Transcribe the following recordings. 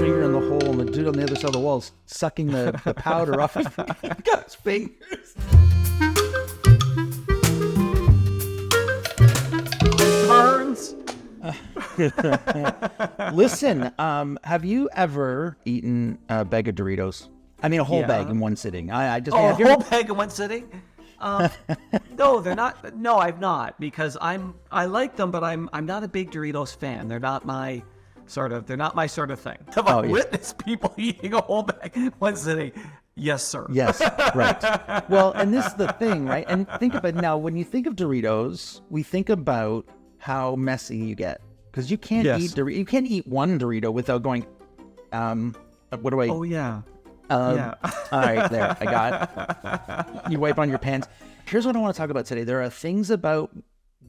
finger in the hole, and the dude on the other side of the wall is sucking the powder off his fingers. Burns. Listen, have you ever eaten a bag of Doritos? I mean, a whole bag in one sitting. A whole bag in one sitting? No, they're not. No, I've not, because I like them, but I'm not a big Doritos fan. They're not my sort of thing. Have I witnessed people eating a whole bag in one sitting? Yes, sir. Yes, right. Well, and this is the thing, right? And think about it now, when you think of Doritos, we think about how messy you get, because you can't you can't eat one Dorito without going, what do I? Oh yeah. All right, there, I got it. You wipe on your pants. Here's what I want to talk about today. There are things about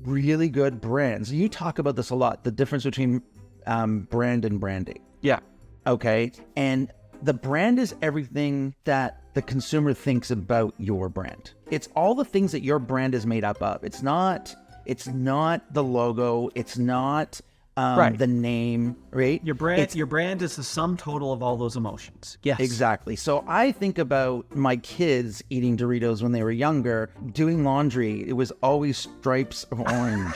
really good brands. You talk about this a lot, the difference between brand and branding. Yeah. Okay. And the brand is everything that the consumer thinks about your brand. It's all the things that your brand is made up of. It's not the logo. It's not the name, right? Your brand is the sum total of all those emotions. Yes. Exactly. So I think about my kids eating Doritos when they were younger, doing laundry. It was always stripes of orange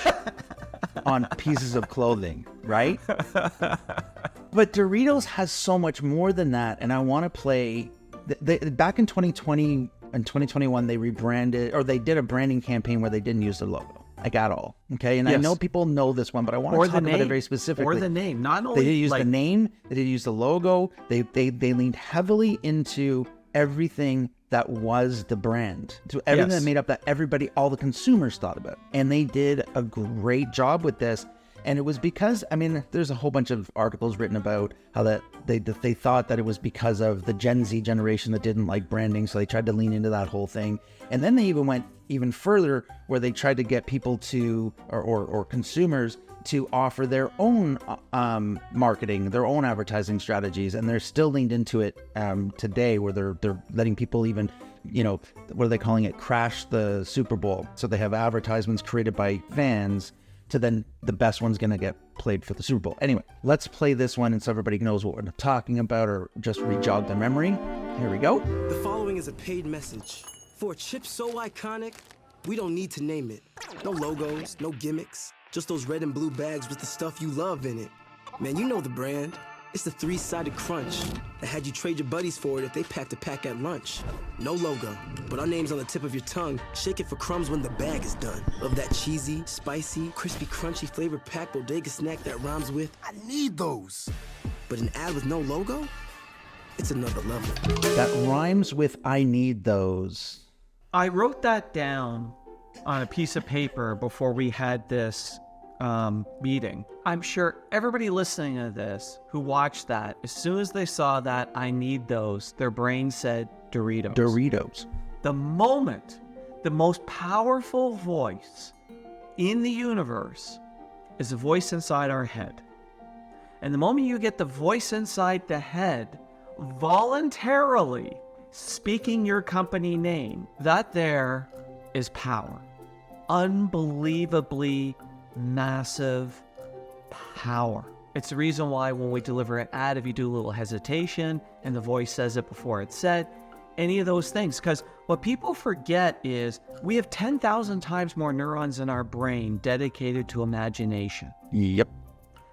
on pieces of clothing, right? But Doritos has so much more than that. And I want to play, back in 2020 and 2021, they rebranded, or they did a branding campaign where they didn't use the logo. Like at all. Okay. And I know people know this one, but I want to talk about it very specifically. Or the name. Not only they didn't use the name, they didn't use the logo. They leaned heavily into everything that was the brand, to everything that made up that everybody, all the consumers thought about. And they did a great job with this. And it was because, I mean, there's a whole bunch of articles written about how that they thought that it was because of the Gen Z generation that didn't like branding. So they tried to lean into that whole thing. And then they even went even further, where they tried to get people to, or consumers to offer their own marketing, their own advertising strategies. And they're still leaned into it today, where they're letting people even, what are they calling it? Crash the Super Bowl. So they have advertisements created by fans to then the best one's going to get played for the Super Bowl. Anyway, let's play this one, and so everybody knows what we're talking about, or just re-jog their memory. Here we go. The following is a paid message. For a chip so iconic, we don't need to name it. No logos, no gimmicks, just those red and blue bags with the stuff you love in it. Man, you know the brand. It's the three-sided crunch that had you trade your buddies for it if they packed a pack at lunch. No logo, but our name's on the tip of your tongue. Shake it for crumbs when the bag is done. Of that cheesy, spicy, crispy, crunchy flavored packed bodega snack that rhymes with, I need those. But an ad with no logo? It's another level. That rhymes with I need those. I wrote that down on a piece of paper before we had this meeting. I'm sure everybody listening to this who watched that, as soon as they saw that I need those, their brain said Doritos. Doritos. The moment, the most powerful voice in the universe is a voice inside our head. And the moment you get the voice inside the head voluntarily speaking your company name, that there is power. Unbelievably massive power. It's the reason why when we deliver an ad, if you do a little hesitation and the voice says it before it's said, any of those things. Because what people forget is we have 10,000 times more neurons in our brain dedicated to imagination. Yep.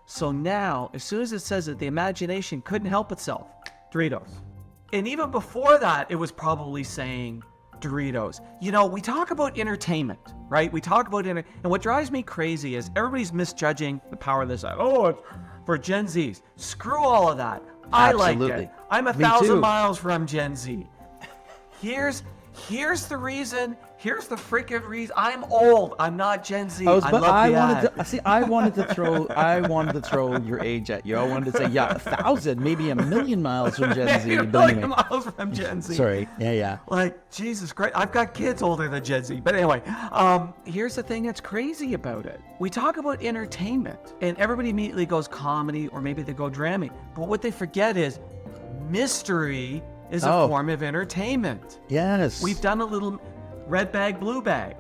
So now, as soon as it says that the imagination couldn't help itself, Doritos. And even before that, it was probably saying Doritos. We talk about entertainment, right? We talk about and what drives me crazy is everybody's misjudging the power of this ad. Oh, it's for Gen Zs. Screw all of that. I like it. I'm 1,000 miles from Gen Z. Here's the reason. Here's the freaking reason. I'm old. I'm not Gen Z. I wanted to throw your age at you. I wanted to say, 1,000, maybe 1,000,000 miles from Gen Z. A million miles from Gen Z. Sorry. Yeah. Like, Jesus Christ. I've got kids older than Gen Z. But anyway, here's the thing that's crazy about it. We talk about entertainment, and everybody immediately goes comedy, or maybe they go drama. But what they forget is mystery is a form of entertainment. Yes. We've done a little red bag, blue bag.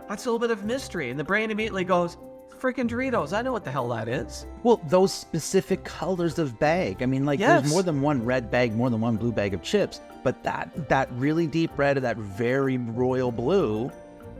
That's a little bit of mystery. And the brain immediately goes, freaking Doritos. I know what the hell that is. Well, those specific colors of bag. I mean, like, Yes. there's more than one red bag, more than one blue bag of chips. But that really deep red or that very royal blue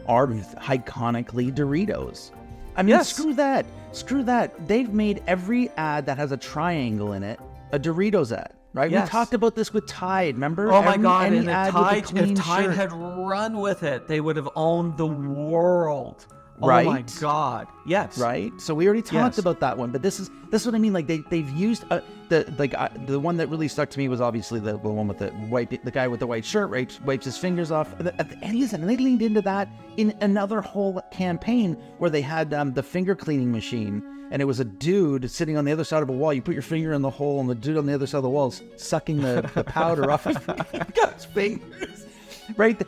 are iconically Doritos. I mean, Yes. screw that. Screw that. They've made every ad that has a triangle in it a Doritos ad, right? Yes. We talked about this with Tide, remember? Oh my God! Any And ad with a if clean Tide shirt. had run with it, they would have owned the world. Right? Oh my God! Yes. Right. So we already talked Yes. about that one, but this is what I mean. Like they've used the one that really stuck to me was obviously the one with the guy with the white shirt, right? Wipes his fingers off. And listen, and they leaned into that in another whole campaign where they had the finger cleaning machine, and it was a dude sitting on the other side of a wall. You put your finger in the hole, and the dude on the other side of the wall is sucking the powder off his fingers. Right?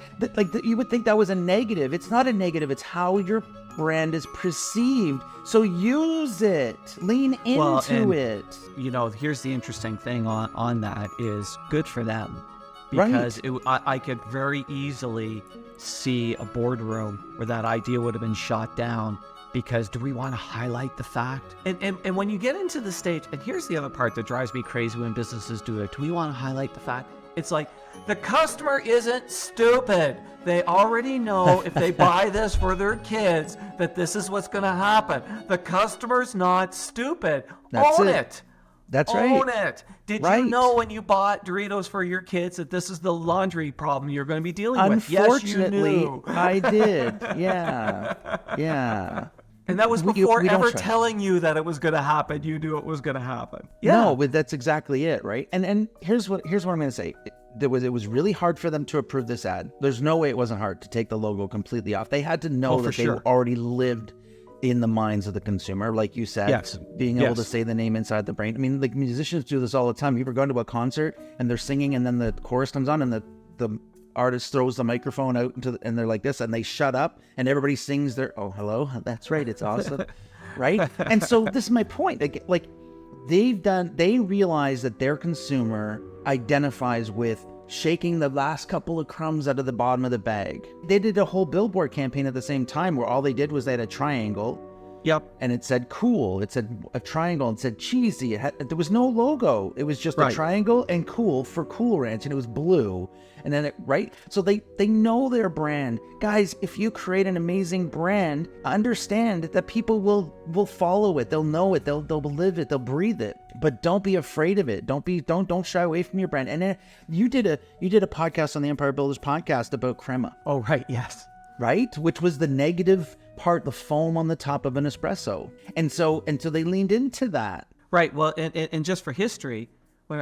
You would think that was a negative. It's not a negative. It's how your brand is perceived. So use it. Lean into it. You know, here's the interesting thing on that is good for them. Because I could very easily see a boardroom where that idea would have been shot down. Because do we want to highlight the fact? And when you get into the stage, and here's the other part that drives me crazy when businesses do it. Do we want to highlight the fact? It's like, the customer isn't stupid. They already know if they buy this for their kids that this is what's going to happen. The customer's not stupid. That's Own it. it. That's right. Own it. Did Right. you know when you bought Doritos for your kids that this is the laundry problem you're going to be dealing with? Yes, Unfortunately, you knew. I did. Yeah. Yeah. And that was We before don't ever try. telling you that it was going to happen. You knew it was going to happen. No, but that's exactly it, right? And here's what I'm going to say. It was really hard for them to approve this ad. There's no way it wasn't hard to take the logo completely off. They had to know that they already lived in the minds of the consumer, like you said. Yes. Being able to say the name inside the brain. I mean, like musicians do this all the time. You ever gone to a concert and they're singing and then the chorus comes on and the artist throws the microphone out and they're like this and they shut up and everybody sings their, oh, hello, that's right, it's awesome. Right? And so this is my point. Like they realize that their consumer identifies with shaking the last couple of crumbs out of the bottom of the bag. They did a whole billboard campaign at the same time where all they did was they had a triangle. Yep. And it said cool. It said a triangle and said cheesy. There was no logo. It was just a triangle and cool for Cool Ranch, and it was blue. And then so they know their brand. Guys, if you create an amazing brand, understand that people will follow it. They'll know it. They'll live it. They'll breathe it. But don't be afraid of it. Don't shy away from your brand. And then you did a podcast on the Empire Builders podcast about crema. Oh, right. Yes. Right? Which was the negative part, the foam on the top of an espresso. And so they leaned into that. Right. Well, and just for history, when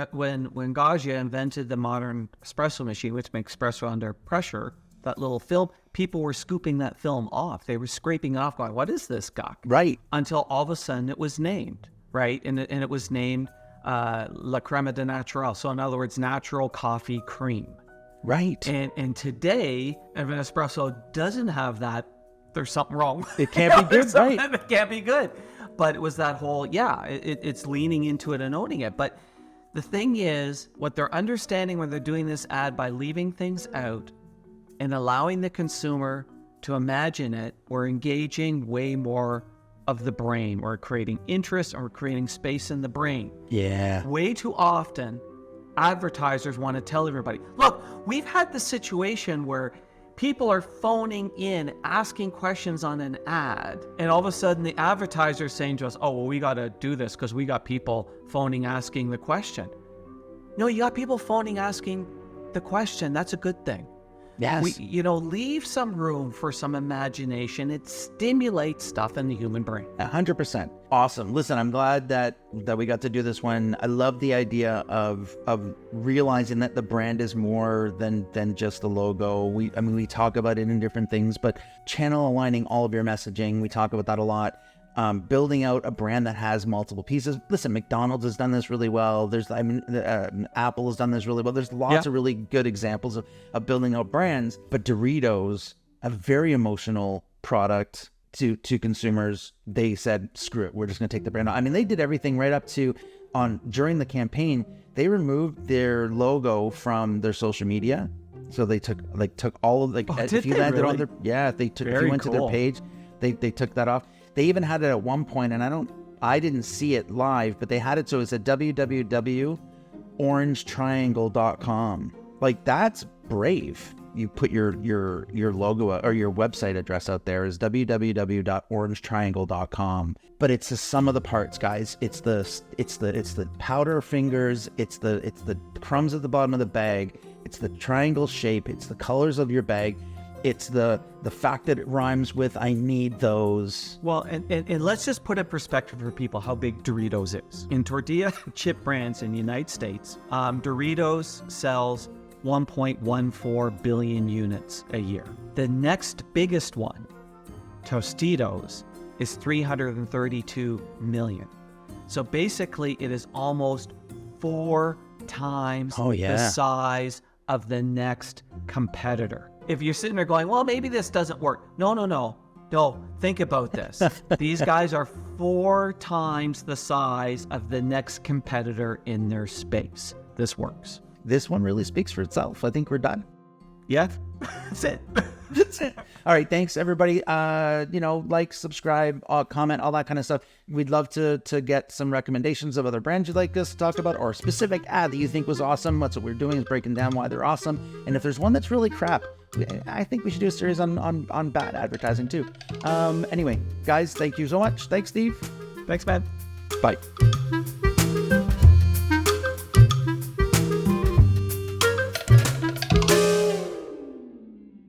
Gaggia invented the modern espresso machine, which makes espresso under pressure, that little film, people were scooping that film off. They were scraping it off going, what is this guck? Right. Until all of a sudden it was named, right? And it was named La Crema de Natural. So in other words, natural coffee cream. Right. And today, if an espresso doesn't have that, there's something wrong. It can't be good, right? It can't be good. But it was that whole, it's leaning into it and owning it. But the thing is, what they're understanding when they're doing this ad by leaving things out and allowing the consumer to imagine it, we're engaging way more of the brain. We're creating interest and we're creating space in the brain. Yeah. Way too often, advertisers want to tell everybody, look, we've had the situation where people are phoning in, asking questions on an ad, and all of a sudden the advertiser is saying to us, oh, well, we got to do this because we got people phoning, asking the question. No, you got people phoning, asking the question. That's a good thing. Yes. Leave some room for some imagination. It stimulates stuff in the human brain. 100%. Awesome. Listen, I'm glad that we got to do this one. I love the idea of realizing that the brand is more than just the logo. We talk about it in different things, but channel aligning all of your messaging. We talk about that a lot. Building out a brand that has multiple pieces. Listen, McDonald's has done this really well. Apple has done this really well. There's lots of really good examples of building out brands, but Doritos, a very emotional product to consumers. They said, screw it, we're just going to take the brand out. I mean, they did everything right up to during the campaign, they removed their logo from their social media. So they took all of if you landed on their, if you went to their page, they took that off. They even had it at one point, and I didn't see it live, but they had it so it's at www.orangetriangle.com. Like, that's brave. You put your logo or your website address out there is www.orangetriangle.com. But it's the sum of the parts, guys. It's the powder fingers. It's the crumbs at the bottom of the bag. It's the triangle shape. It's the colors of your bag. It's the fact that it rhymes with "I need those." Well, and let's just put in perspective for people how big Doritos is. In tortilla chip brands in the United States, Doritos sells 1.14 billion units a year. The next biggest one, Tostitos, is 332 million. So basically, it is almost 4 times the size of the next competitor. If you're sitting there going, well, maybe this doesn't work. No, think about this. These guys are 4 times the size of the next competitor in their space. This works. This one really speaks for itself. I think we're done. Yeah, that's it. That's it. All right. Thanks, everybody. Like, subscribe, comment, all that kind of stuff. We'd love to get some recommendations of other brands you'd like us to talk about, or a specific ad that you think was awesome. That's what we're doing, is breaking down why they're awesome. And if there's one that's really crap, I think we should do a series on bad advertising too. Anyway, guys, thank you so much. Thanks, Steve. Thanks, man. Bye.